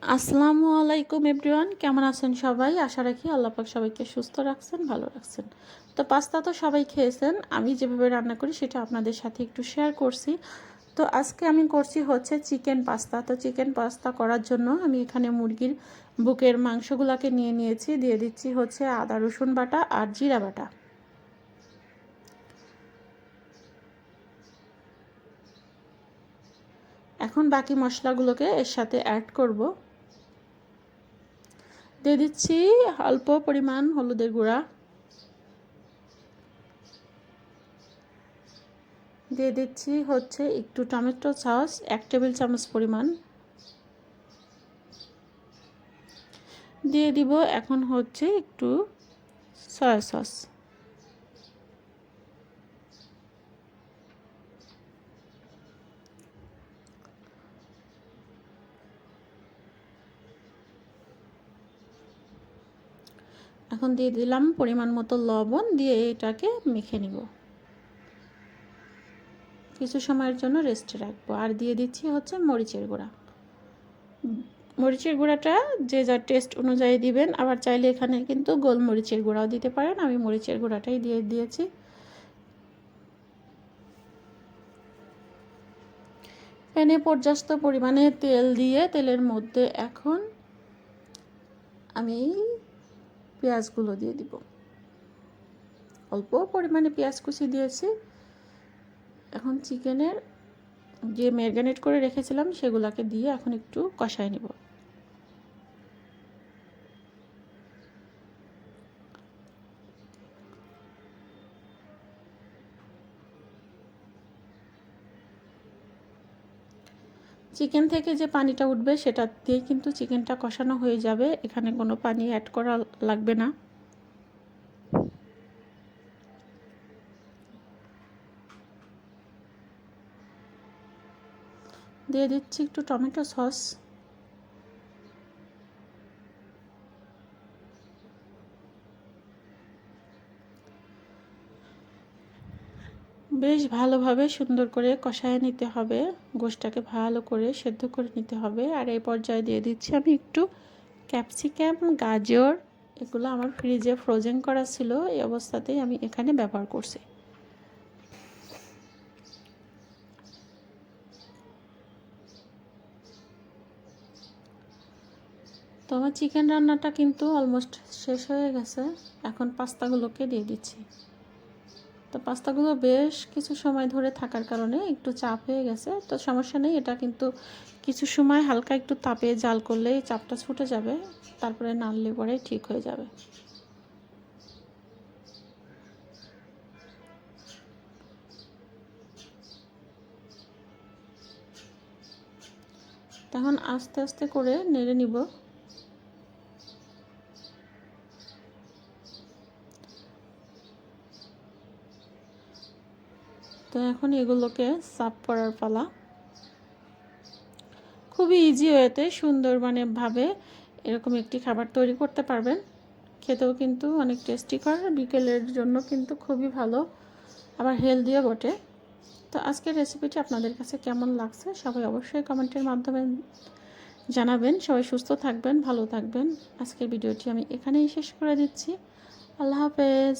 আসসালামু আলাইকুম এভরিওয়ান, কেমন আছেন সবাই? আশা রাখি আল্লাহ পাক সবাইকে সুস্থ রাখছেন, ভালো রাখছেন। তো পাস্তা তো সবাই খেয়েছেন, আমি যেভাবে রান্না করি সেটা আপনাদের সাথে একটু শেয়ার করছি। তো আজকে আমি করছি হচ্ছে চিকেন পাস্তা। তো চিকেন পাস্তা করার জন্য আমি এখানে মুরগির বুকের মাংসগুলোকে নিয়ে নিয়েছি, দিয়ে দিচ্ছি হচ্ছে আদা রসুন বাটা আর জিরা বাটা। এখন বাকি মশলাগুলোকে এর সাথে অ্যাড করব। দিয়ে দিচ্ছি অল্প পরিমাণ হলুদের গুঁড়া, দিয়ে দিচ্ছি হচ্ছে একটু টমেটো সস 1 টেবিল চামচ পরিমাণ, দিয়ে দিব এখন হচ্ছে একটু সয়া সস। এখন দিয়ে দিলাম পরিমাণ মতো লবণ, দিয়ে এটাকে মেখে নিব, কিছু সময়ের জন্য রেস্টে রাখবো। আর দিয়ে দিচ্ছি হচ্ছে মরিচের গুঁড়া। মরিচের গুঁড়াটা যে যার টেস্ট অনুযায়ী দিবেন, আবার চাইলে এখানে কিন্তু গোলমরিচের গুঁড়াও দিতে পারেন, আমি মরিচের গুঁড়াটাই দিয়ে দিয়েছি। প্যানে পর্যাপ্ত পরিমাণে তেল দিয়ে তেলের মধ্যে এখন আমি পেঁয়াজগুলো দিয়ে দিব। অল্প পরিমাণে পেঁয়াজ কুচি দিয়েছি। এখন চিকেনের যে ম্যারিনেট করে রেখেছিলাম সেগুলোকে দিয়ে এখন একটু কষায় নেব। চিকেন থেকে যে পানিটা উঠবে সেটা দিয়ে কিন্তু চিকেনটা কষানো হয়ে যাবে, এখানে কোনো পানি অ্যাড করা লাগবে না। দিয়ে দিচ্ছি একটু টমেটো সস, বেশ ভালোভাবে সুন্দর করে কষায় নিতে হবে, গোশটাকে ভালো করে সেদ্ধ করে নিতে হবে। আর এই পর্যায়ে দিয়ে দিচ্ছি আমি একটু ক্যাপসিকাম, গাজর, এগুলো আমার ফ্রিজে ফ্রোজেন করা ছিল, এই অবস্থাতেই আমি এখানে ব্যবহার করছি। তো আমার চিকেন রান্নাটা কিন্তু অলমোস্ট শেষ হয়ে গেছে। এখন পাস্তাগুলোকে দিয়ে দিচ্ছি। তো পাস্তাগুলো বেশ কিছু সময় ধরে থাকার কারণে একটু চাপ হয়ে গেছে, তো সমস্যা নেই, এটা কিন্তু কিছু সময় হালকা একটু তাপে জাল করলেই চাপটা ছুটে যাবে, তারপরে নাড়লে পরে ঠিক হয়ে যাবে। তখন আস্তে আস্তে করে নেড়ে নিব। তো এখন এগুলোকে সার্ভ করার পালা। খুবই ইজি ওয়েতে সুন্দর ভাবে এরকম একটি খাবার তৈরি করতে পারবেন, খেতেও কিন্তু অনেক টেস্টিকর, বিকেলের জন্য কিন্তু খুবই ভালো, আবার হেলদিও বটে। তো আজকের রেসিপিটি আপনাদের কাছে কেমন লাগছে সবাই অবশ্যই কমেন্টের মাধ্যমে জানাবেন। সবাই সুস্থ থাকবেন, ভালো থাকবেন। আজকের ভিডিওটি আমি এখানেই শেষ করে দিচ্ছি। আল্লাহ হাফেজ।